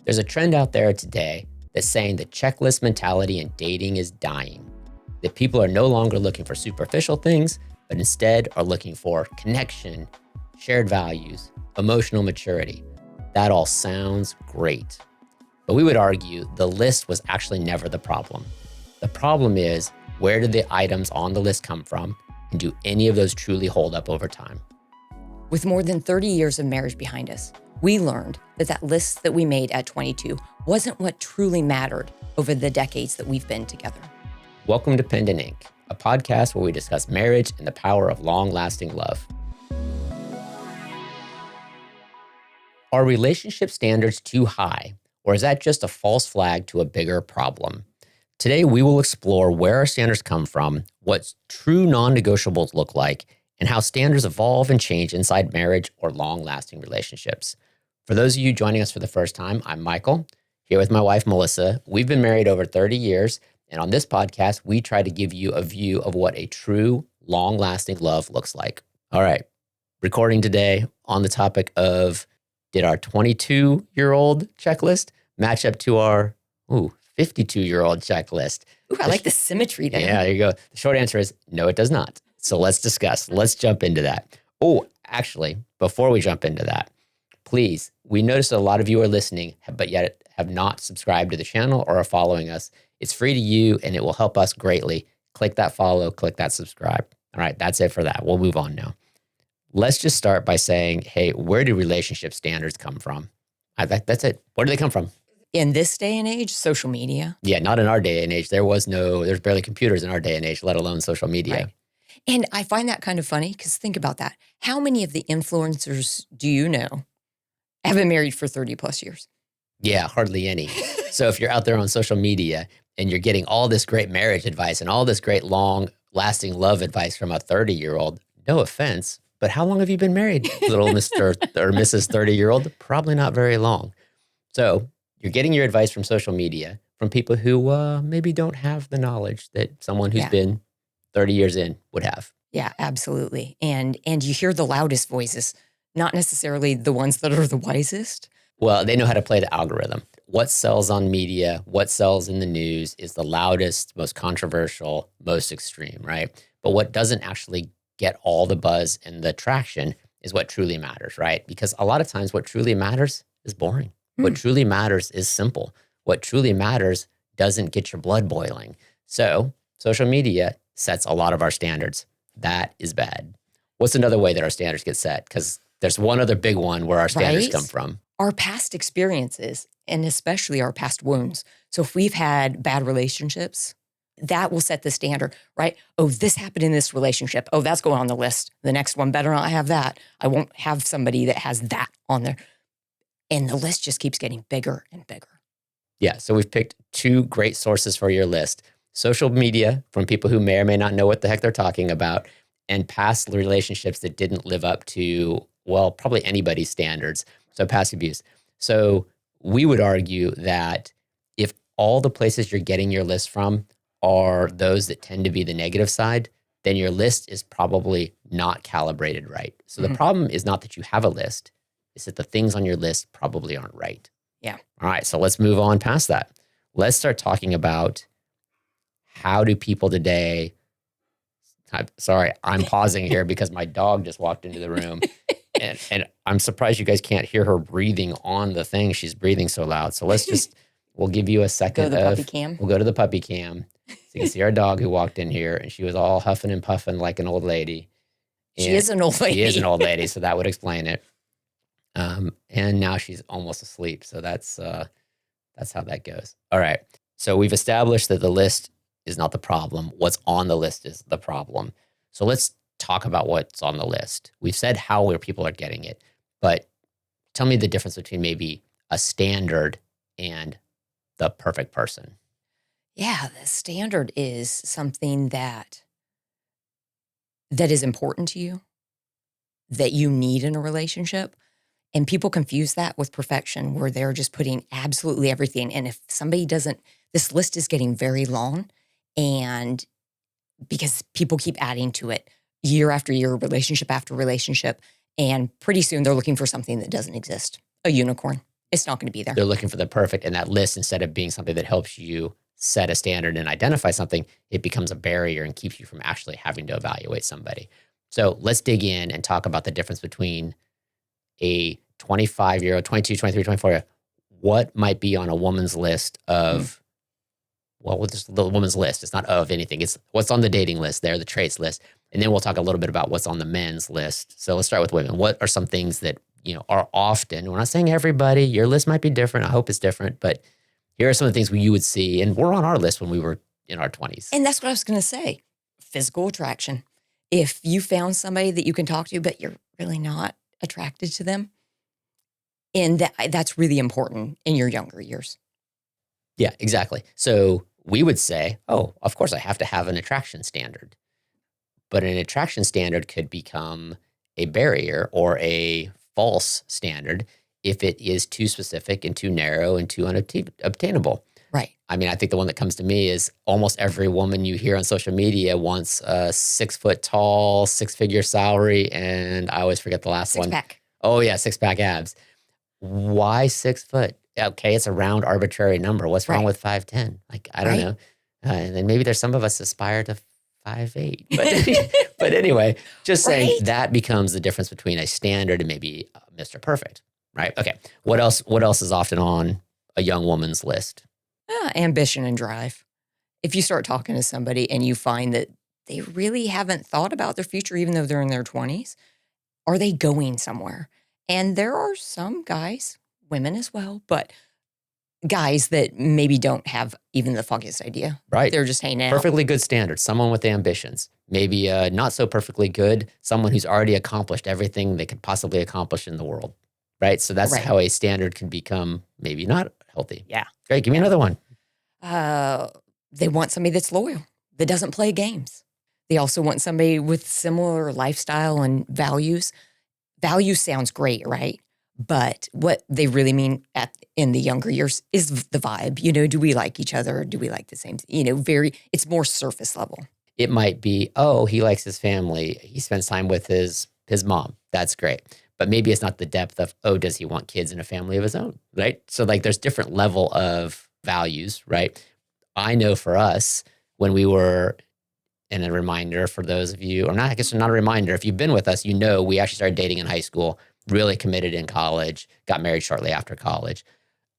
There's a trend out there today that's saying the checklist mentality in dating is dying. That people are no longer looking for superficial things, but instead are looking for connection, shared values, emotional maturity. That all sounds great. But we would argue the list was actually never the problem. The problem is, where did the items on the list come from? And do any of those truly hold up over time? With more than 30 years of marriage behind us, we learned that list that we made at 22 wasn't what truly mattered over the decades that we've been together. Welcome to Pen and Ink, a podcast where we discuss marriage and the power of long-lasting love. Are relationship standards too high, or is that just a false flag to a bigger problem? Today, we will explore where our standards come from, what true non-negotiables look like, and how standards evolve and change inside marriage or long-lasting relationships. For those of you joining us for the first time, I'm Michael, here with my wife, Melissa. We've been married over 30 years, and on this podcast, we try to give you a view of what a true, long-lasting love looks like. All right, recording today on the topic of, did our 22-year-old checklist match up to our 52-year-old checklist? Ooh, I like the symmetry there. Yeah, there you go. The short answer is no, it does not. So let's discuss. Let's jump into that. Oh, actually, before we jump into that, please, we noticed a lot of you are listening, but yet have not subscribed to the channel or are following us. It's free to you, and it will help us greatly. Click that follow, click that subscribe. All right, that's it for that. We'll move on now. Let's just start by saying, hey, where do relationship standards come from? That's it. Where do they come from? In this day and age, social media. Yeah, not in our day and age. There's barely computers in our day and age, let alone social media. Right. And I find that kind of funny because think about that. How many of the influencers do you know have been married for 30 plus years? Yeah, hardly any. So if you're out there on social media and you're getting all this great marriage advice and all this great long-lasting love advice from a 30-year-old, no offense, but how long have you been married, little Mr. or Mrs. 30-year-old? Probably not very long. So you're getting your advice from social media from people who maybe don't have the knowledge that someone who's been 30 years in would have. Yeah, absolutely. And you hear the loudest voices, not necessarily the ones that are the wisest. Well, they know how to play the algorithm. What sells on media, what sells in the news is the loudest, most controversial, most extreme, right? But what doesn't actually get all the buzz and the traction is what truly matters, right? Because a lot of times what truly matters is boring. What truly matters is simple. What truly matters doesn't get your blood boiling. So social media sets a lot of our standards. That is bad. What's another way that our standards get set? Because there's one other big one where our standards come from. Our past experiences, and especially our past wounds. So if we've had bad relationships, that will set the standard, right? Oh, this happened in this relationship. Oh, that's going on the list. The next one better not have that. I won't have somebody that has that on there. And the list just keeps getting bigger and bigger. Yeah, so we've picked two great sources for your list. Social media from people who may or may not know what the heck they're talking about, and past relationships that didn't live up to, well, probably anybody's standards. So past abuse. So we would argue that if all the places you're getting your list from are those that tend to be the negative side, then your list is probably not calibrated right. So the problem is not that you have a list, it's that the things on your list probably aren't right. Yeah. All right, so let's move on past that. Let's start talking about how do people today, I'm pausing here because my dog just walked into the room. And I'm surprised you guys can't hear her breathing on the thing. She's breathing so loud. So we'll give you a second. Go to the puppy cam. We'll go to the puppy cam. So you can see our dog who walked in here and she was all huffing and puffing like an old lady. She is an old lady. She is an old lady, so that would explain it. And now she's almost asleep. So that's how that goes. All right. So we've established that the list is not the problem. What's on the list is the problem. So let's talk about what's on the list. We've said where people are getting it, but tell me the difference between maybe a standard and the perfect person. Yeah, the standard is something that is important to you, that you need in a relationship. And people confuse that with perfection, where they're just putting absolutely everything. And if somebody doesn't, this list is getting very long, and because people keep adding to it year after year, relationship after relationship, and pretty soon they're looking for something that doesn't exist, a unicorn. It's not going to be there. They're looking for the perfect, and that list, instead of being something that helps you set a standard and identify something, it becomes a barrier and keeps you from actually having to evaluate somebody. So let's dig in and talk about the difference between a 25-year-old, 22, 23, 24, what might be on a woman's list of, well, just the woman's list. It's not of anything. It's what's on the dating list there, the traits list. And then we'll talk a little bit about what's on the men's list. So let's start with women. What are some things that, are often, we're not saying everybody, your list might be different. I hope it's different, but here are some of the things you would see. And we're on our list when we were in our 20s. And that's what I was going to say. Physical attraction. If you found somebody that you can talk to, but you're really not attracted to them, and that's really important in your younger years. Yeah, exactly. So we would say, oh, of course I have to have an attraction standard. But an attraction standard could become a barrier or a false standard if it is too specific and too narrow and too unobtainable. Right. I mean, I think the one that comes to me is almost every woman you hear on social media wants a 6 foot tall, 6-figure salary. And I always forget the last one. Six-pack. Oh yeah, 6-pack abs. Why 6 foot? Okay, it's a round arbitrary number. What's wrong with 5'10"? Like, I don't know. And then maybe there's some of us aspire to 5'8". But anyway, just saying that becomes the difference between a standard and maybe Mr. Perfect, right? Okay. What else is often on a young woman's list? Ambition and drive. If you start talking to somebody and you find that they really haven't thought about their future, even though they're in their 20s, are they going somewhere? And there are some guys, women as well, but guys that maybe don't have even the foggiest idea. Right. They're just hanging out. Perfectly good standard. Someone with ambitions. Maybe not so perfectly good. Someone who's already accomplished everything they could possibly accomplish in the world. Right. So that's how a standard can become maybe not healthy. Yeah. Great. Give me another one. They want somebody that's loyal, that doesn't play games. They also want somebody with similar lifestyle and values. Values sounds great, right? But what they really mean in the younger years is the vibe. Do we like each other? Do we like the same? It's more surface level. It might be, oh, he likes his family. He spends time with his mom. That's great. But maybe it's not the depth of, oh, does he want kids and a family of his own, right? So there's different level of values, right? I know for us, when we were, and a reminder for those of you, or not, I guess not a reminder, if you've been with us, we actually started dating in high school, really committed in college, got married shortly after college.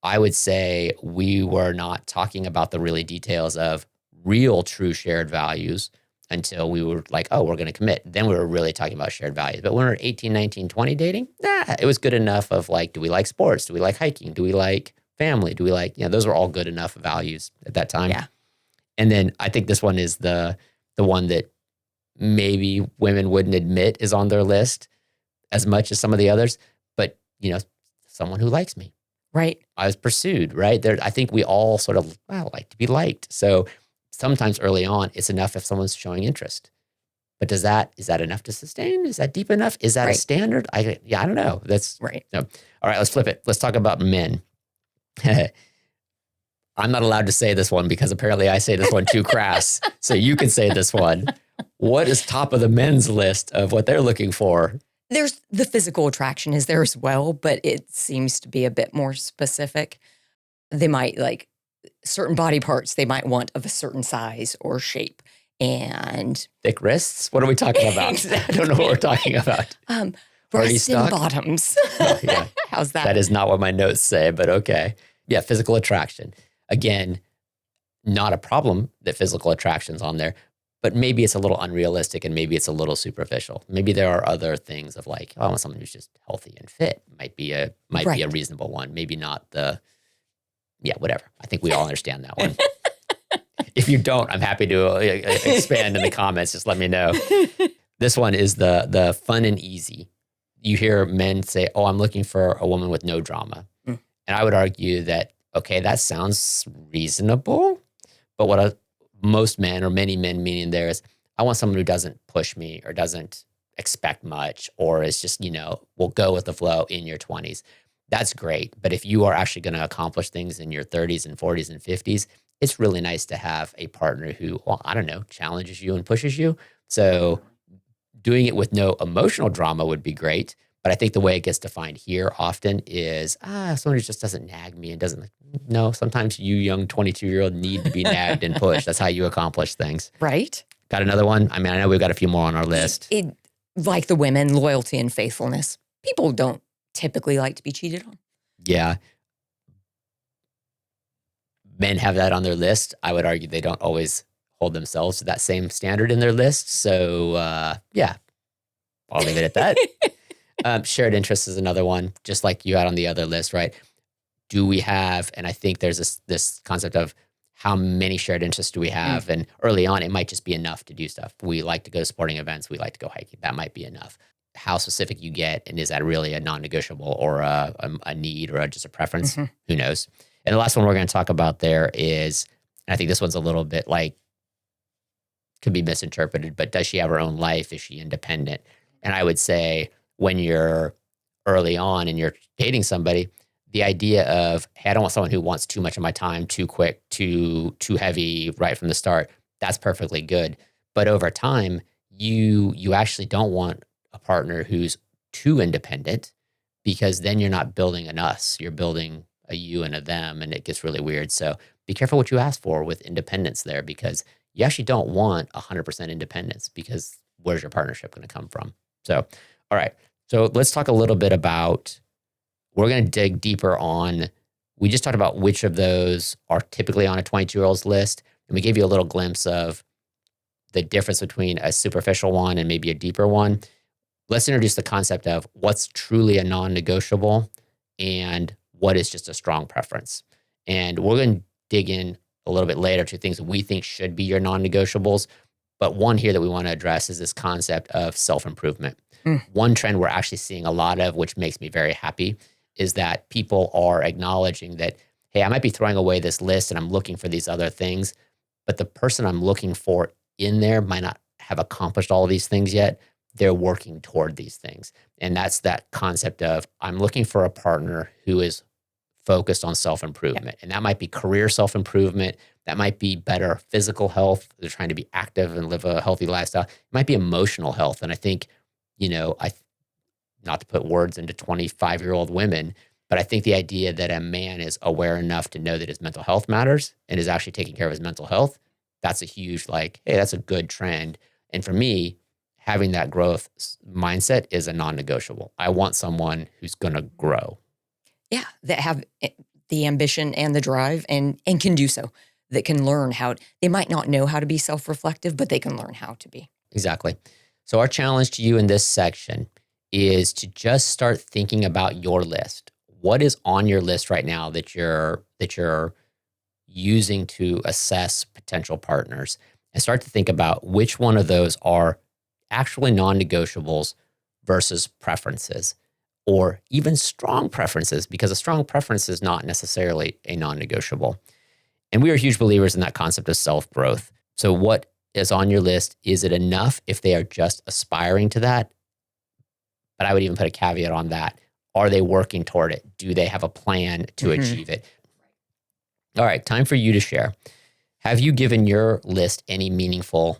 I would say we were not talking about the really details of real, true shared values until we were like, oh, we're going to commit. Then we were really talking about shared values. But when we were 18, 19, 20 dating, it was good enough of like, do we like sports? Do we like hiking? Do we like family? Do we like, those were all good enough values at that time. Yeah. And then I think this one is the one that maybe women wouldn't admit is on their list as much as some of the others, but someone who likes me. Right. I was pursued, right? I think we all sort of like to be liked. So sometimes early on, it's enough if someone's showing interest. But is that enough to sustain? Is that deep enough? Is that a standard? I don't know. That's right. No. All right, let's flip it. Let's talk about men. I'm not allowed to say this one because apparently I say this one too crass. So you can say this one. What is top of the men's list of what they're looking for? There's the physical attraction is there as well, but it seems to be a bit more specific. They might like certain body parts they might want of a certain size or shape. And thick wrists? What are we talking about? Exactly. I don't know what we're talking about. Breasts and bottoms. Oh, yeah. How's that? That is not what my notes say, but okay. Yeah, physical attraction. Again, not a problem that physical attraction's on there, but maybe it's a little unrealistic and maybe it's a little superficial. Maybe there are other things of like, oh, I want someone who's just healthy and fit. Might be a reasonable one. Maybe not whatever. I think we all understand that one. If you don't, I'm happy to expand in the comments. Just let me know. This one is the fun and easy. You hear men say, oh, I'm looking for a woman with no drama. And I would argue that, okay, that sounds reasonable. But what most men or many men meaning there is, I want someone who doesn't push me or doesn't expect much or is just, will go with the flow in your 20s. That's great. But if you are actually going to accomplish things in your 30s and 40s and 50s, it's really nice to have a partner who, challenges you and pushes you. So doing it with no emotional drama would be great. But I think the way it gets defined here often is, someone who just doesn't nag me and doesn't, no, sometimes you young 22-year-old need to be nagged and pushed. That's how you accomplish things. Right. Got another one? I mean, I know we've got a few more on our list. Like the women, loyalty and faithfulness. People don't typically like to be cheated on. Yeah. Men have that on their list. I would argue they don't always hold themselves to that same standard in their list. So, yeah, I'll leave it at that. Shared interest is another one, just like you had on the other list, right? Do we have, and I think there's this concept of how many shared interests do we have? And early on, it might just be enough to do stuff. We like to go to sporting events. We like to go hiking. That might be enough. How specific you get, and is that really a non-negotiable or a need or just a preference? Who knows? And the last one we're going to talk about there is, and I think this one's a little bit like, could be misinterpreted, but does she have her own life? Is she independent? And I would say when you're early on and you're dating somebody, the idea of, hey, I don't want someone who wants too much of my time, too quick, too heavy right from the start. That's perfectly good. But over time, you actually don't want a partner who's too independent, because then you're not building an us. You're building a you and a them, and it gets really weird. So be careful what you ask for with independence there, because you actually don't want 100% independence, because where's your partnership going to come from? So, all right. So let's talk a little bit about, we're going to dig deeper on, we just talked about which of those are typically on a 22-year-old's list. And we gave you a little glimpse of the difference between a superficial one and maybe a deeper one. Let's introduce the concept of what's truly a non-negotiable and what is just a strong preference. And we're going to dig in a little bit later to things that we think should be your non-negotiables. But one here that we want to address is this concept of self-improvement. One trend we're actually seeing a lot of, which makes me very happy, is that people are acknowledging that, hey, I might be throwing away this list and I'm looking for these other things, but the person I'm looking for in there might not have accomplished all of these things yet. They're working toward these things. And that's that concept of, I'm looking for a partner who is focused on self-improvement. Yep. And that might be career self-improvement. That might be better physical health. They're trying to be active and live a healthy lifestyle. It might be emotional health. And I think, not to put words into 25-year-old women, but I think the idea that a man is aware enough to know that his mental health matters and is actually taking care of his mental health, that's a huge, hey, that's a good trend. And for me, having that growth mindset is a non-negotiable. I want someone who's going to grow. Yeah, that have the ambition and the drive and can do so, that can learn how, they might not know how to be self-reflective, but they can learn how to be. Exactly. So our challenge to you in this section is to just start thinking about your list. What is on your list right now that you're using to assess potential partners, and start to think about which one of those are actually non-negotiables versus preferences, or even strong preferences, because a strong preference is not necessarily a non-negotiable. And we are huge believers in that concept of self-growth. So what is on your list, is it enough if they are just aspiring to that? But I would even put a caveat on that. Are they working toward it? Do they have a plan to achieve it? All right, time for you to share. Have you given your list any meaningful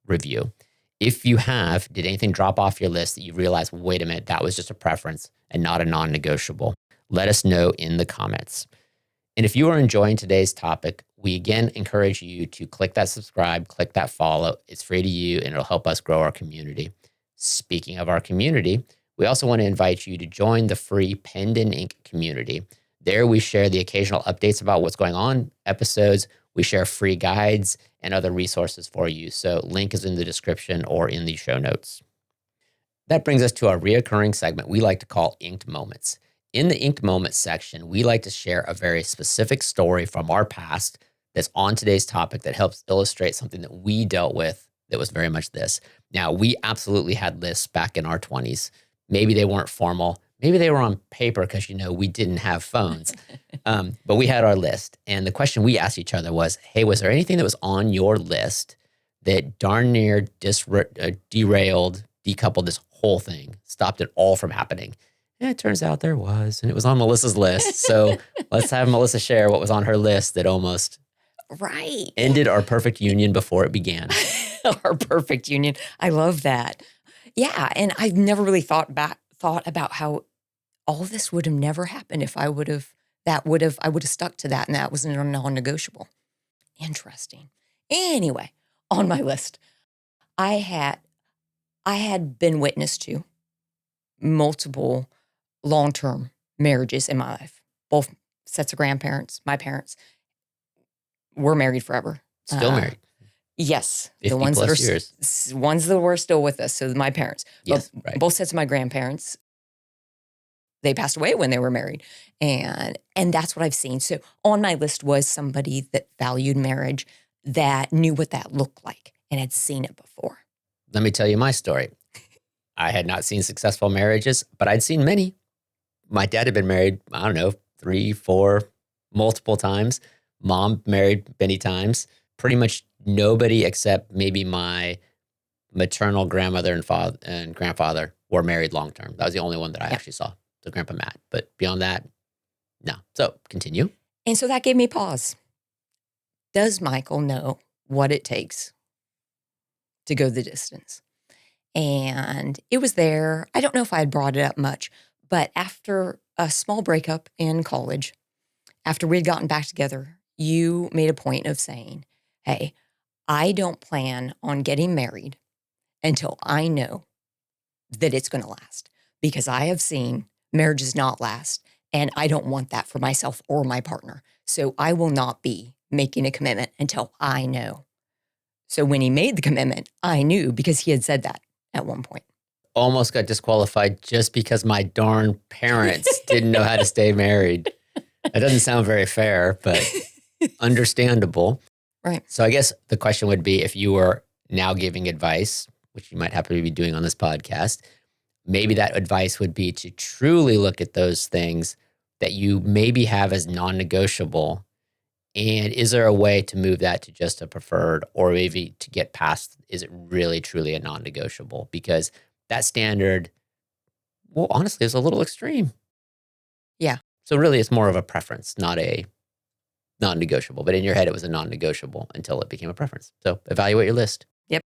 review? If you have, did anything drop off your list that you realized, wait a minute, that was just a preference and not a non-negotiable? Let us know in the comments. And if you are enjoying today's topic, we again encourage you to click that subscribe, click that follow. It's free to you and it'll help us grow our community. Speaking of our community, we also want to invite you to join the free Penned in Ink community. There we share the occasional updates about what's going on, episodes. We share free guides and other resources for you. So link is in the description or in the show notes. That brings us to our reoccurring segment we like to call Inked Moments. In the Inked Moments section, we like to share a very specific story from our past that's on today's topic that helps illustrate something that we dealt with that was very much this. Now, we absolutely had lists back in our 20s. Maybe they weren't formal. Maybe they were on paper because, we didn't have phones. But we had our list. And the question we asked each other was, hey, was there anything that was on your list that darn near derailed, decoupled this whole thing, stopped it all from happening? And it turns out there was, and it was on Melissa's list. So let's have Melissa share what was on her list that almost ended our perfect union before it began. Our perfect union. I love that. Yeah, and I've never really thought thought about how all this would have never happened if I would have stuck to that, and that was a non-negotiable. Interesting. Anyway, on my list, I had been witness to multiple long-term marriages in my life. Both sets of grandparents, my parents, were married forever. Still married. Yes, 50 the ones that plus are years. ones that were still with us. So my parents, Yes, right. both sets of my grandparents, they passed away when they were married, and that's what I've seen. So on my list was somebody that valued marriage, that knew what that looked like, and had seen it before. Let me tell you my story. I had not seen successful marriages, but I'd seen many. My dad had been married, I don't know, 3, 4, multiple times. Mom married many times. Pretty much nobody except maybe my maternal grandmother and grandfather were married long term. That was the only one that I actually saw, so Grandpa Matt. But beyond that, no. So continue. And so that gave me pause. Does Michael know what it takes to go the distance? And it was there. I don't know if I had brought it up much, but after a small breakup in college, after we had gotten back together, you made a point of saying, hey, I don't plan on getting married until I know that it's going to last, because I have seen marriages not last, and I don't want that for myself or my partner. So I will not be making a commitment until I know. So when he made the commitment, I knew, because he had said that at one point. Almost got disqualified just because my darn parents didn't know how to stay married. That doesn't sound very fair, but understandable. Right. So I guess the question would be, if you were now giving advice, which you might happen to be doing on this podcast, maybe that advice would be to truly look at those things that you maybe have as non-negotiable. And is there a way to move that to just a preferred, or maybe to get past, is it really, truly a non-negotiable? Because that standard, well, honestly, is a little extreme. Yeah. So really, it's more of a preference, not a non-negotiable. But in your head, it was a non-negotiable until it became a preference. So evaluate your list. Yep.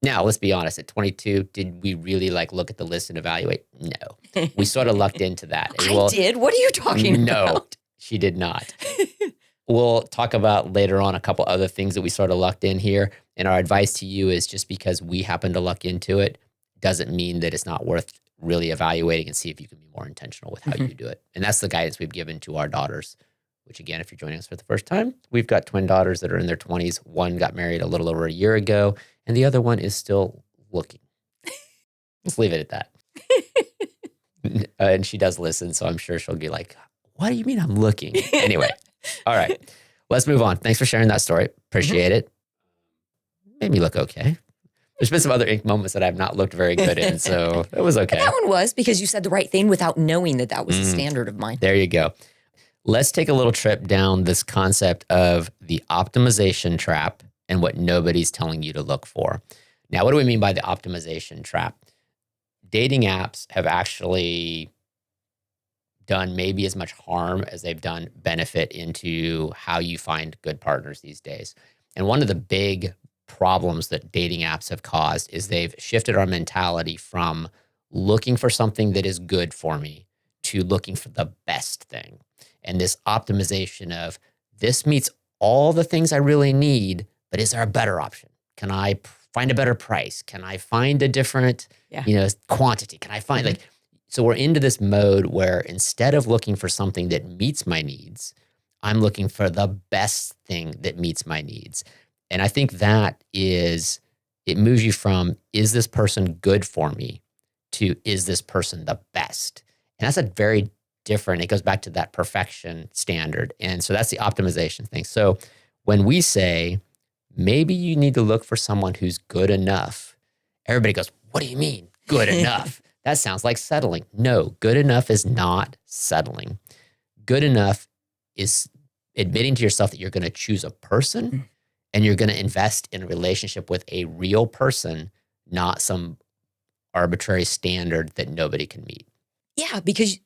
Now, let's be honest. At 22, did we really look at the list and evaluate? No. We sort of lucked into that. I did. What are you talking no, about? No, she did not. We'll talk about later on a couple other things that we sort of lucked in here. And our advice to you is, just because we happen to luck into it doesn't mean that it's not worth really evaluating and see if you can be more intentional with how you do it. And that's the guidance we've given to our daughters, which, again, if you're joining us for the first time, we've got twin daughters that are in their 20s. One got married a little over a year ago, and the other one is still looking. Let's leave it at that. And she does listen, so I'm sure she'll be like, what do you mean I'm looking? Anyway. All right, let's move on. Thanks for sharing that story. Appreciate it. Made me look okay. There's been some other ink moments that I've not looked very good in, so it was okay. And that one was because you said the right thing without knowing that that was a standard of mine. There you go. Let's take a little trip down this concept of the optimization trap and what nobody's telling you to look for. Now, what do we mean by the optimization trap? Dating apps have actually done maybe as much harm as they've done benefit into how you find good partners these days. And one of the big problems that dating apps have caused is they've shifted our mentality from looking for something that is good for me to looking for the best thing. And this optimization of, this meets all the things I really need, but is there a better option? Can I find a better price? Can I find a different, quantity? Can I find so we're into this mode where instead of looking for something that meets my needs, I'm looking for the best thing that meets my needs. And I think that it moves you from, is this person good for me, to, is this person the best? And that's a very different, it goes back to that perfection standard. And so that's the optimization thing. So when we say, maybe you need to look for someone who's good enough, everybody goes, what do you mean good enough? That sounds like settling. No, good enough is not settling. Good enough is admitting to yourself that you're going to choose a person and you're going to invest in a relationship with a real person, not some arbitrary standard that nobody can meet. Yeah, because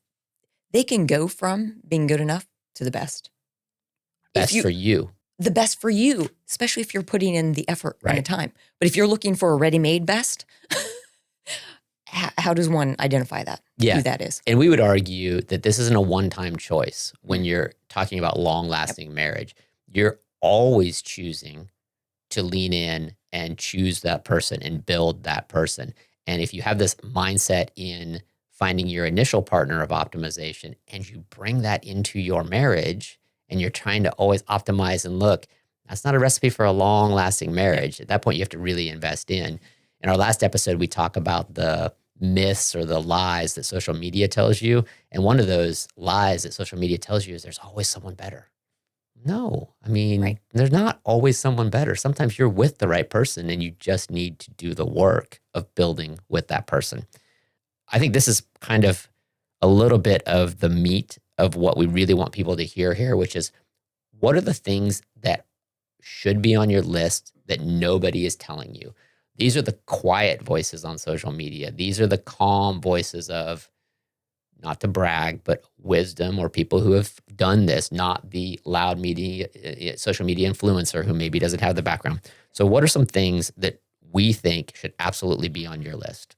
they can go from being good enough to the best. Best for you. The best for you, especially if you're putting in the effort and the Right. time. But if you're looking for a ready-made best, how does one identify that? Yeah. Who that is? And we would argue that this isn't a one-time choice when you're talking about long-lasting marriage. You're always choosing to lean in and choose that person and build that person. And if you have this mindset in finding your initial partner of optimization and you bring that into your marriage and you're trying to always optimize and look, that's not a recipe for a long-lasting marriage. At that point, you have to really invest in. In our last episode, we talk about the myths or the lies that social media tells you. And one of those lies that social media tells you is there's always someone better. No, I mean, there's not always someone better. Sometimes you're with the right person and you just need to do the work of building with that person. I think this is kind of a little bit of the meat of what we really want people to hear here, which is what are the things that should be on your list that nobody is telling you? These are the quiet voices on social media. These are the calm voices of, not to brag, but wisdom or people who have done this, not the loud media, social media influencer who maybe doesn't have the background. So what are some things that we think should absolutely be on your list?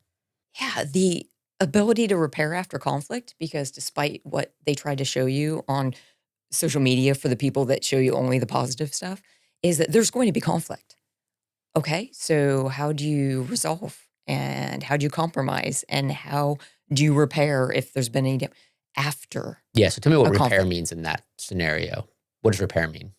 Yeah, the ability to repair after conflict, because despite what they try to show you on social media for the people that show you only the positive stuff, is that there's going to be conflict. Okay, so how do you resolve and how do you compromise and how do you repair if there's been any after? Yeah, so tell me what A repair conflict. means in that scenario. What does repair mean?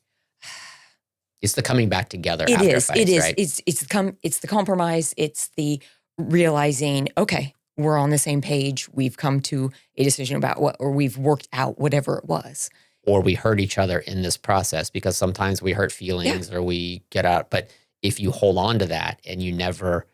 It's the coming back together It after is. fights, It is. right? It's the compromise. It's the realizing, okay, we're on the same page. We've come to a decision about what, or we've worked out whatever it was. Or we hurt each other in this process because sometimes we hurt feelings or we get out. But if you hold on to that and you never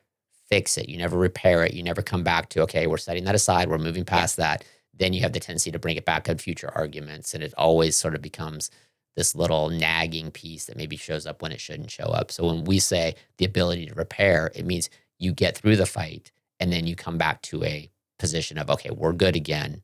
fix it, you never repair it, you never come back to, okay, we're setting that aside, we're moving past that, then you have the tendency to bring it back in future arguments. And it always sort of becomes this little nagging piece that maybe shows up when it shouldn't show up. So when we say the ability to repair, it means you get through the fight and then you come back to a position of, okay, we're good again.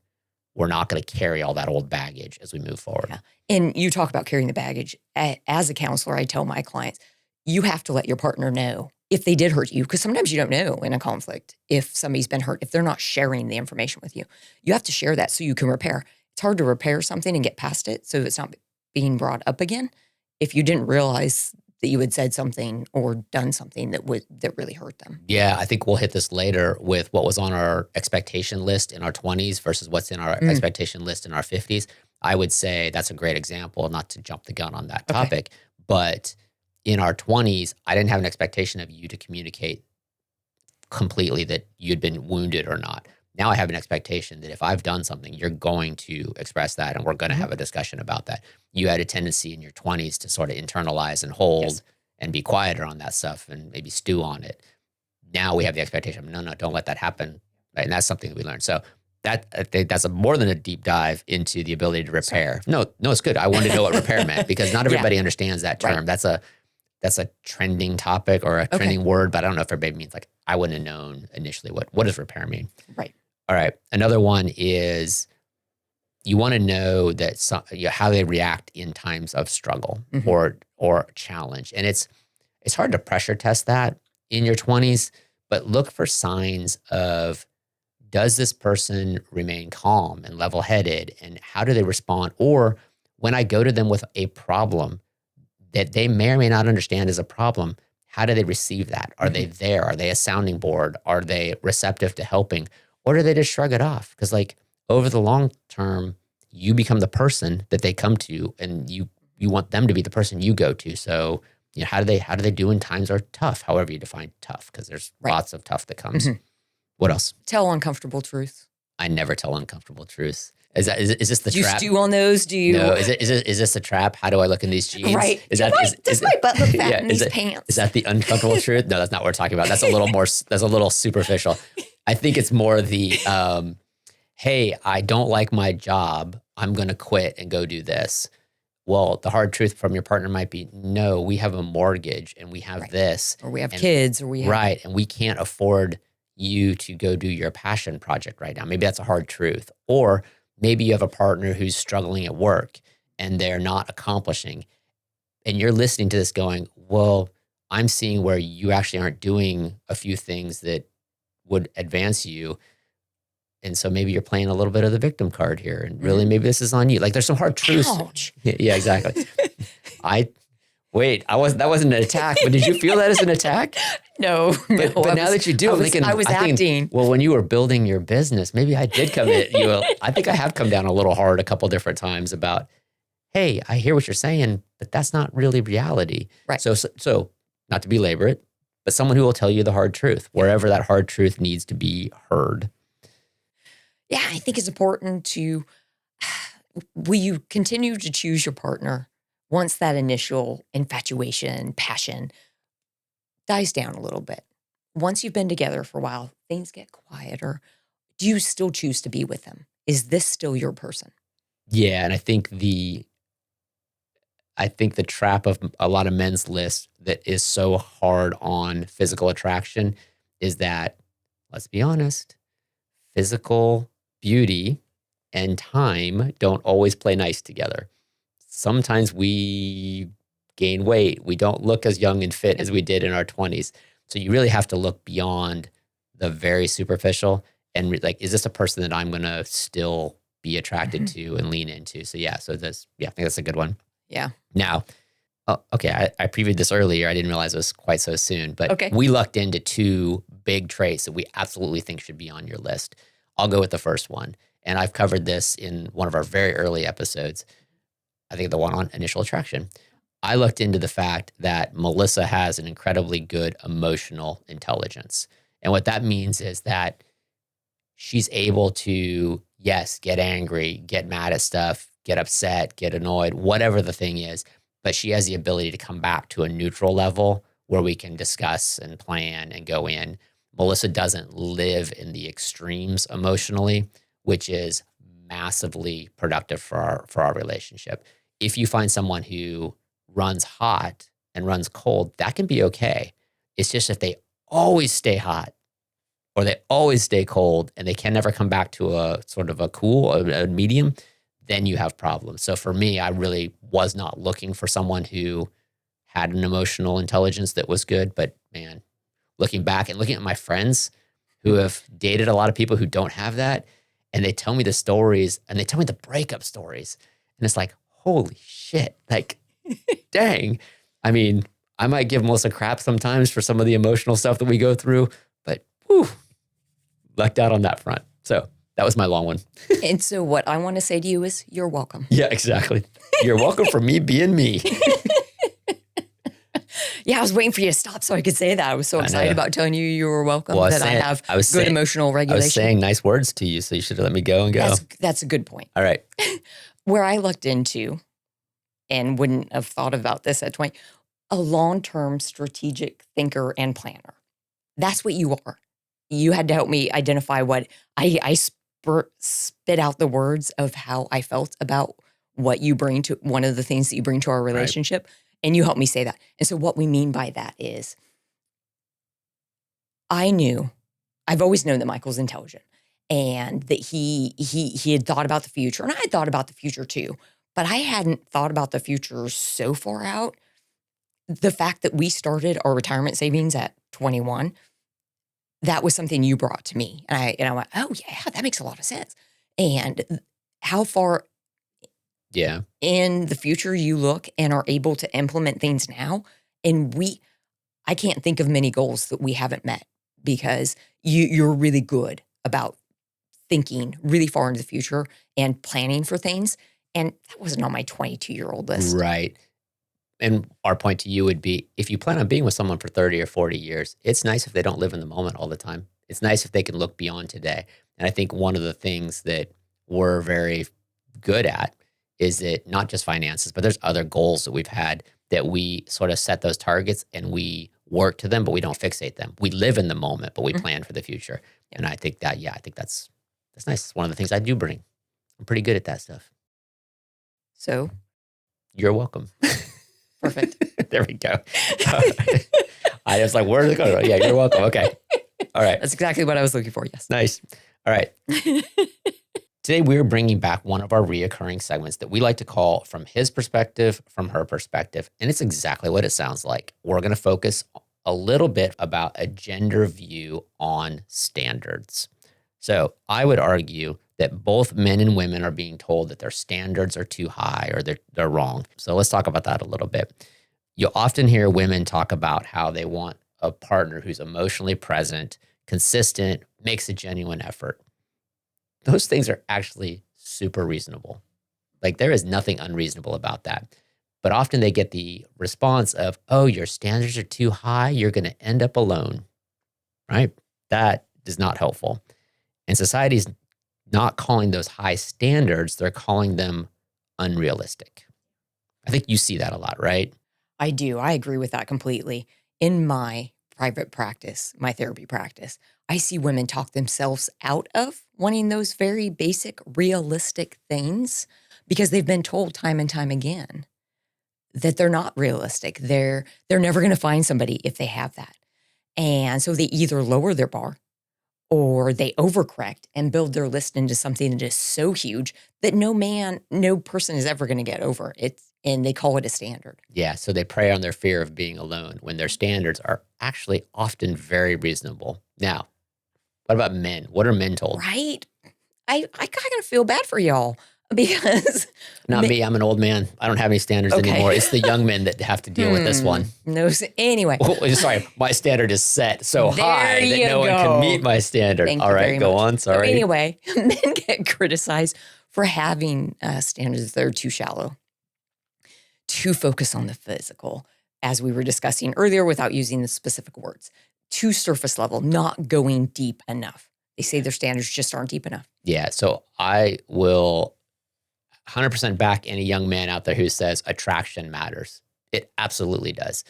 We're not going to carry all that old baggage as we move forward. Yeah. And you talk about carrying the baggage. As a counselor, I tell my clients, you have to let your partner know if they did hurt you, because sometimes you don't know in a conflict if somebody's been hurt, if they're not sharing the information with you. You have to share that so you can repair. It's hard to repair something and get past it so it's not being brought up again if you didn't realize that you had said something or done something that really hurt them. Yeah, I think we'll hit this later with what was on our expectation list in our 20s versus what's in our expectation list in our 50s. I would say that's a great example, not to jump the gun on that topic, but in our 20s, I didn't have an expectation of you to communicate completely that you'd been wounded or not. Now I have an expectation that if I've done something, you're going to express that and we're going to have a discussion about that. You had a tendency in your 20s to sort of internalize and hold and be quieter on that stuff and maybe stew on it. Now we have the expectation of, no, don't let that happen. Right? And that's something that we learned. So that, I think that's more than a deep dive into the ability to repair. No, it's good. I wanted to know what repair meant because not everybody understands that term. Right. That's a trending topic or a trending word, but I don't know if everybody means like, I wouldn't have known initially what does repair mean? Right. All right. Another one is you want to know that how they react in times of struggle or challenge. And it's hard to pressure test that in your 20s, but look for signs of, does this person remain calm and level-headed, and how do they respond? Or when I go to them with a problem that they may or may not understand as a problem, how do they receive that? Are they there? Are they a sounding board? Are they receptive to helping? Or do they just shrug it off? Because like over the long term, you become the person that they come to, and you want them to be the person you go to. So, you know, how do they do when times are tough? However you define tough, because there's lots of tough that comes. What else? Tell uncomfortable truths. I never tell uncomfortable truths. Is this the trap? Do you trap? stew on those? Do you? No. Is this a trap? How do I look in these jeans? Right. Does my butt look fat in these pants? Is that the uncomfortable truth? No, that's not what we're talking about. That's a little more. That's a little superficial. I think it's more the, hey, I don't like my job. I'm going to quit and go do this. Well, the hard truth from your partner might be, no, we have a mortgage and we have this. Or we have kids. Or we have. Right. And we can't afford you to go do your passion project right now. Maybe that's a hard truth. Or maybe you have a partner who's struggling at work and they're not accomplishing. And you're listening to this going, well, I'm seeing where you actually aren't doing a few things that would advance you. And so maybe you're playing a little bit of the victim card here. And really, maybe this is on you. Like there's some hard truths. Ouch. Yeah, exactly. That wasn't an attack, but did you feel that as an attack? No. But now that you do, I'm thinking, I was acting. Well, when you were building your business, maybe I did come at you. I think I have come down a little hard a couple different times about, hey, I hear what you're saying, but that's not really reality. Right. So not to belabor it, but someone who will tell you the hard truth, wherever that hard truth needs to be heard. Yeah, I think it's important to, will you continue to choose your partner once that initial infatuation, passion dies down a little bit? Once you've been together for a while, things get quieter. Do you still choose to be with them? Is this still your person? Yeah, and I think the trap of a lot of men's list that is so hard on physical attraction is that, let's be honest, physical beauty and time don't always play nice together. Sometimes we gain weight. We don't look as young and fit as we did in our 20s. So you really have to look beyond the very superficial and like, is this a person that I'm going to still be attracted to and lean into? So I think that's a good one. Yeah. Now, okay, I previewed this earlier. I didn't realize it was quite so soon, but we lucked into two big traits that we absolutely think should be on your list. I'll go with the first one. And I've covered this in one of our very early episodes. I think the one on initial attraction. I looked into the fact that Melissa has an incredibly good emotional intelligence. And what that means is that she's able to, yes, get angry, get mad at stuff, get upset, get annoyed, whatever the thing is, but she has the ability to come back to a neutral level where we can discuss and plan and go in. Melissa doesn't live in the extremes emotionally, which is massively productive for our relationship. If you find someone who runs hot and runs cold, that can be okay. It's just if they always stay hot or they always stay cold and they can never come back to a sort of a cool, a medium, then you have problems. So for me, I really was not looking for someone who had an emotional intelligence that was good. But man, looking back and looking at my friends who have dated a lot of people who don't have that, and they tell me the stories and they tell me the breakup stories. And it's like, holy shit, like, dang. I mean, I might give Melissa crap sometimes for some of the emotional stuff that we go through, but whew, lucked out on that front. So that was my long one. And so what I want to say to you is you're welcome. Yeah, exactly. You're welcome for me being me. Yeah, I was waiting for you to stop so I could say that. I was so excited about telling you you were welcome, I have good emotional regulation. I was saying nice words to you, so you should have let me go and go. That's a good point. All right. Where I looked into, and wouldn't have thought about this at 20, a long-term strategic thinker and planner. That's what you are. You had to help me identify what I spit out the words of how I felt about what you bring to one of the things that you bring to our relationship. Right. And you helped me say that. And so what we mean by that is I've always known that Michael's intelligent and that he had thought about the future. And I had thought about the future too, but I hadn't thought about the future so far out. The fact that we started our retirement savings at 21, that was something you brought to me. And I went, oh yeah, that makes a lot of sense. And how far in the future you look and are able to implement things now. And I can't think of many goals that we haven't met because you're really good about thinking really far into the future and planning for things. And that wasn't on my 22-year-old list. Right. And our point to you would be, if you plan on being with someone for 30 or 40 years, it's nice if they don't live in the moment all the time. It's nice if they can look beyond today. And I think one of the things that we're very good at is that not just finances, but there's other goals that we've had that we sort of set those targets and we work to them, but we don't fixate them. We live in the moment, but we plan for the future. And I think that, I think that's nice. It's one of the things I do bring. I'm pretty good at that stuff. So? You're welcome. Perfect. There we go. I was like, where did it go? Yeah, you're welcome. Okay. All right. That's exactly what I was looking for. Yes. Nice. All right. Today, we're bringing back one of our reoccurring segments that we like to call From His Perspective, From Her Perspective. And it's exactly what it sounds like. We're going to focus a little bit about a gender view on standards. So I would argue that both men and women are being told that their standards are too high or they're wrong. So let's talk about that a little bit. You'll often hear women talk about how they want a partner who's emotionally present, consistent, makes a genuine effort. Those things are actually super reasonable. Like there is nothing unreasonable about that. But often they get the response of, oh, your standards are too high. You're going to end up alone, right? That is not helpful. And society's not calling those high standards. They're calling them unrealistic. I think you see that a lot, right? I do. I agree with that completely. In my private practice, my therapy practice, I see women talk themselves out of wanting those very basic, realistic things because they've been told time and time again that they're not realistic. They're never going to find somebody if they have that. And so they either lower their bar or they overcorrect and build their list into something that is so huge that no person is ever going to get over it. And they call it a standard. Yeah, so they prey on their fear of being alone when their standards are actually often very reasonable. Now, what about men? What are men told? Right? I kind of feel bad for y'all because Not me. I'm an old man. I don't have any standards Okay. anymore. It's the young men that have to deal with this one. No, anyway, Oh, sorry, my standard is set so There high that you no one go. can meet my standard. Thank All you right, very go much. on. So Sorry. anyway, men get criticized for having standards that are too shallow, too focused on the physical, as we were discussing earlier without using the specific words, too surface level, not going deep enough. They say their standards just aren't deep enough. Yeah, so I will 100% back any young man out there who says attraction matters. It absolutely does.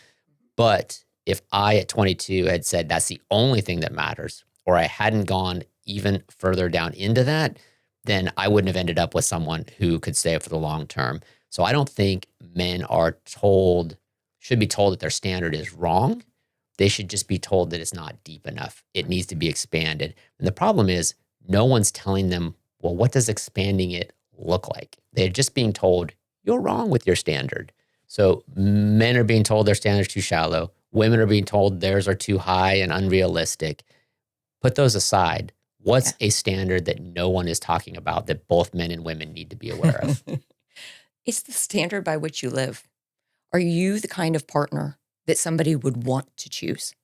But if I at 22 had said that's the only thing that matters, or I hadn't gone even further down into that, then I wouldn't have ended up with someone who could stay for the long term. So I don't think men should be told that their standard is wrong. They should just be told that it's not deep enough. It needs to be expanded. And the problem is no one's telling them, well, what does expanding it look like? They're just being told, you're wrong with your standard. So men are being told their standards are too shallow. Women are being told theirs are too high and unrealistic. Put those aside. What's a standard that no one is talking about that both men and women need to be aware of? It's the standard by which you live. Are you the kind of partner that somebody would want to choose?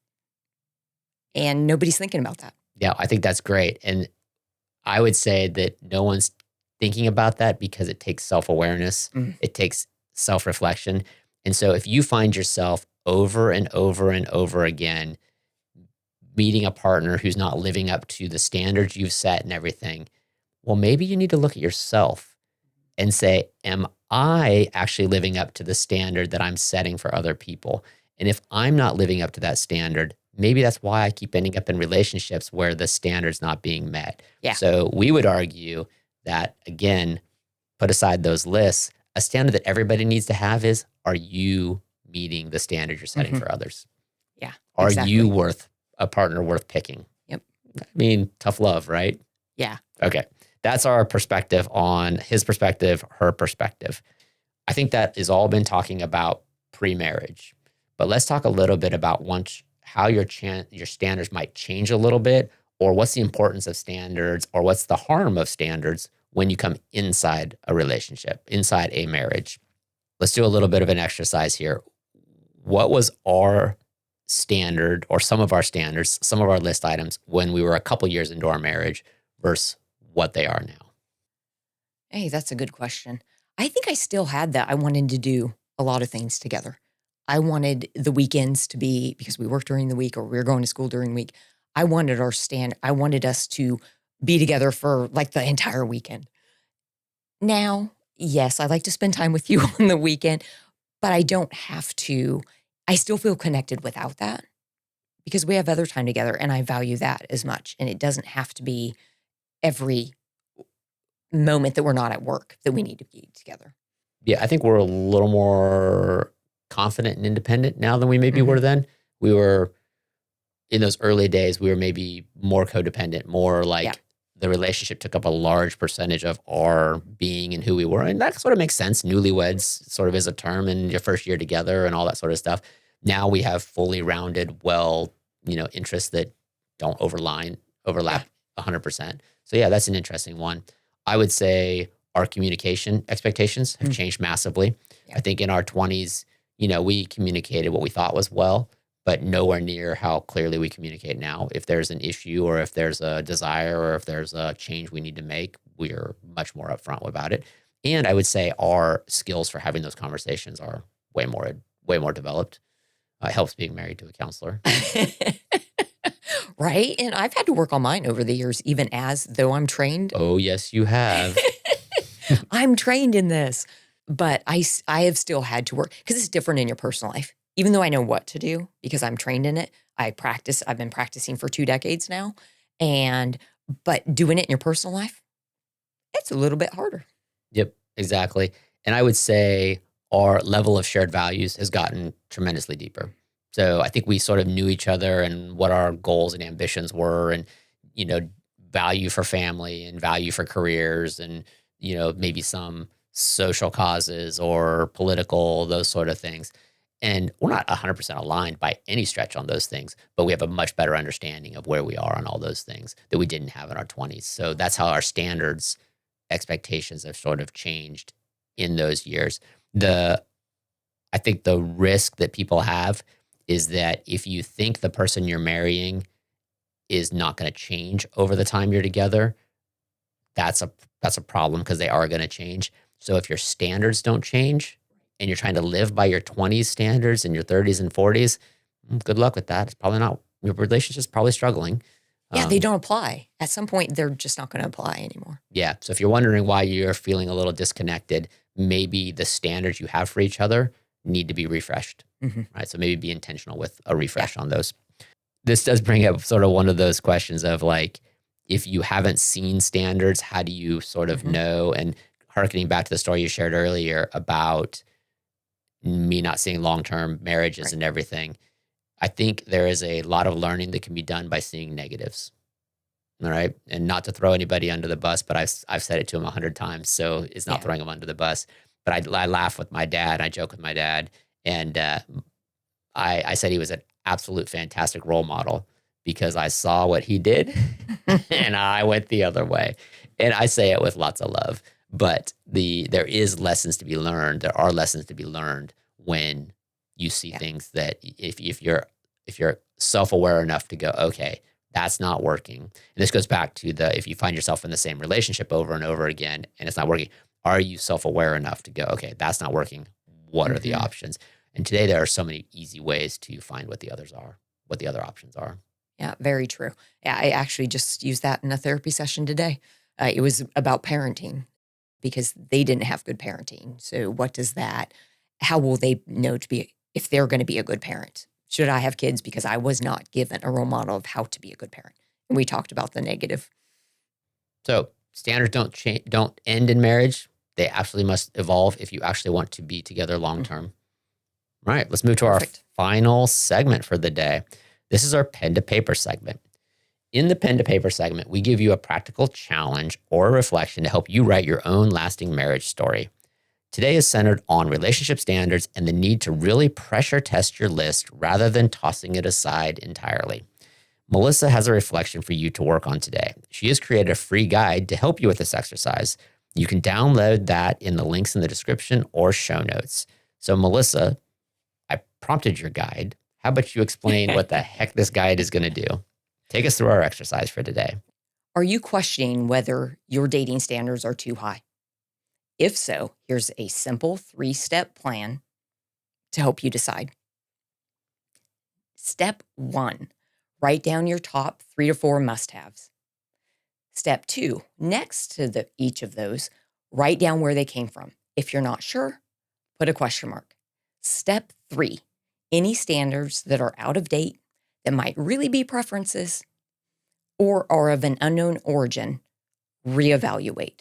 And nobody's thinking about that. Yeah, I think that's great. And I would say that no one's thinking about that because it takes self-awareness. It takes self-reflection. And so if you find yourself over and over and over again meeting a partner who's not living up to the standards you've set and everything, well, maybe you need to look at yourself and say, am I actually living up to the standard that I'm setting for other people? And if I'm not living up to that standard, maybe that's why I keep ending up in relationships where the standard's not being met. Yeah. So we would argue that, again, put aside those lists, a standard that everybody needs to have is, are you meeting the standard you're setting for others? Yeah. Are exactly. you a partner worth picking? Yep. I mean, tough love, right? Yeah. Okay. That's our perspective on his perspective, her perspective. I think that is all been talking about pre-marriage. But let's talk a little bit about how your standards might change a little bit, or what's the importance of standards, or what's the harm of standards when you come inside a relationship, inside a marriage. Let's do a little bit of an exercise here. What was our standard, or some of our standards, some of our list items when we were a couple years into our marriage versus what they are now? Hey, that's a good question. I think I still had that. I wanted to do a lot of things together. I wanted the weekends to be, because we worked during the week or we were going to school during the week, I wanted us to be together for like the entire weekend. Now, yes, I like to spend time with you on the weekend, but I don't have to. I still feel connected without that because we have other time together and I value that as much. And it doesn't have to be every moment that we're not at work that we need to be together. Yeah, I think we're a little more confident and independent now than we maybe were then. We were, in those early days, we were maybe more codependent, more like the relationship took up a large percentage of our being and who we were. And that sort of makes sense. Newlyweds sort of is a term in your first year together and all that sort of stuff. Now we have fully rounded, interests that don't overlap 100%. So yeah, that's an interesting one. I would say our communication expectations have changed massively. Yeah. I think in our 20s, we communicated what we thought was well, but nowhere near how clearly we communicate now. If there's an issue or if there's a desire or if there's a change we need to make, we're much more upfront about it. And I would say our skills for having those conversations are way more developed. It helps being married to a counselor. Right? And I've had to work on mine over the years, even as though I'm trained. Oh, yes, you have. I'm trained in this, but I have still had to work because it's different in your personal life. Even though I know what to do because I'm trained in it, I've been practicing for 2 decades now. But doing it in your personal life, it's a little bit harder. Yep, exactly. And I would say our level of shared values has gotten tremendously deeper. So I think we sort of knew each other and what our goals and ambitions were and, value for family and value for careers and, maybe some social causes or political, those sort of things. And we're not 100% aligned by any stretch on those things, but we have a much better understanding of where we are on all those things that we didn't have in our 20s. So that's how our standards, expectations have sort of changed in those years. I think the risk that people have is that if you think the person you're marrying is not going to change over the time you're together, that's a problem because they are going to change. So if your standards don't change and you're trying to live by your 20s standards in your 30s and 40s, good luck with that. It's probably not, your relationship's probably struggling. Yeah, they don't apply. At some point, they're just not going to apply anymore. Yeah. So if you're wondering why you're feeling a little disconnected, maybe the standards you have for each other need to be refreshed, right? So maybe be intentional with a refresh on those. This does bring up sort of one of those questions of like, if you haven't seen standards, how do you sort of know? And hearkening back to the story you shared earlier about me not seeing long-term marriages and everything, I think there is a lot of learning that can be done by seeing negatives. All right. And not to throw anybody under the bus, but I've said it to him 100 times. So it's not throwing him under the bus. But I laugh with my dad. I joke with my dad. And I said he was an absolute fantastic role model because I saw what he did and I went the other way. And I say it with lots of love. But there is lessons to be learned. There are lessons to be learned when you see things that if you're self-aware enough to go, okay, that's not working. And this goes back to if you find yourself in the same relationship over and over again and it's not working, are you self-aware enough to go, okay, that's not working. What are the options? And today there are so many easy ways to find what the other options are. Yeah, very true. Yeah, I actually just used that in a therapy session today. It was about parenting because they didn't have good parenting. So how will they know if they're going to be a good parent? Should I have kids? Because I was not given a role model of how to be a good parent. And we talked about the negative. So standards don't end in marriage. They absolutely must evolve if you actually want to be together long-term. All right, let's move to our final segment for the day. This is our pen to paper segment. In the pen to paper segment, we give you a practical challenge or a reflection to help you write your own lasting marriage story. Today is centered on relationship standards and the need to really pressure test your list rather than tossing it aside entirely. Melissa has a reflection for you to work on today. She has created a free guide to help you with this exercise. You can download that in the links in the description or show notes. So Melissa, I prompted your guide. How about you explain what the heck this guide is going to do? Take us through our exercise for today. Are you questioning whether your dating standards are too high? If so, here's a simple 3-step plan to help you decide. Step 1, write down your top 3 to 4 must-haves. Step 2, next to each of those, write down where they came from. If you're not sure, put a question mark. Step 3, any standards that are out of date that might really be preferences or are of an unknown origin, reevaluate.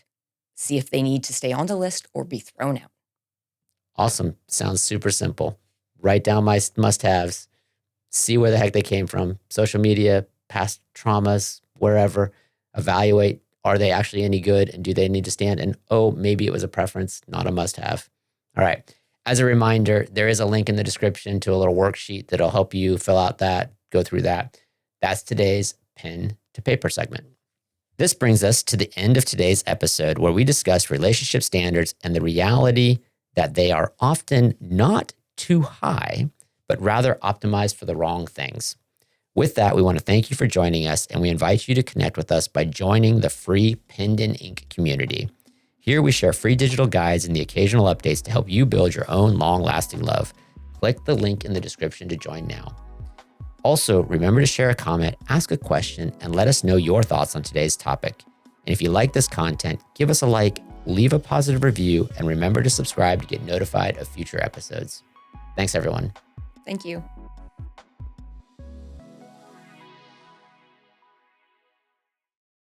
See if they need to stay on the list or be thrown out. Awesome. Sounds super simple. Write down my must-haves, see where the heck they came from, social media, past traumas, wherever, evaluate, are they actually any good and do they need to stand? And maybe it was a preference, not a must-have. All right. As a reminder, there is a link in the description to a little worksheet that'll help you fill out that, go through that. That's today's pen to paper segment. This brings us to the end of today's episode, where we discuss relationship standards and the reality that they are often not too high, but rather optimized for the wrong things. With that, we want to thank you for joining us, and we invite you to connect with us by joining the free Penned in Ink community. Here we share free digital guides and the occasional updates to help you build your own long-lasting love. Click the link in the description to join now. Also, remember to share a comment, ask a question, and let us know your thoughts on today's topic. And if you like this content, give us a like, leave a positive review, and remember to subscribe to get notified of future episodes. Thanks, everyone. Thank you.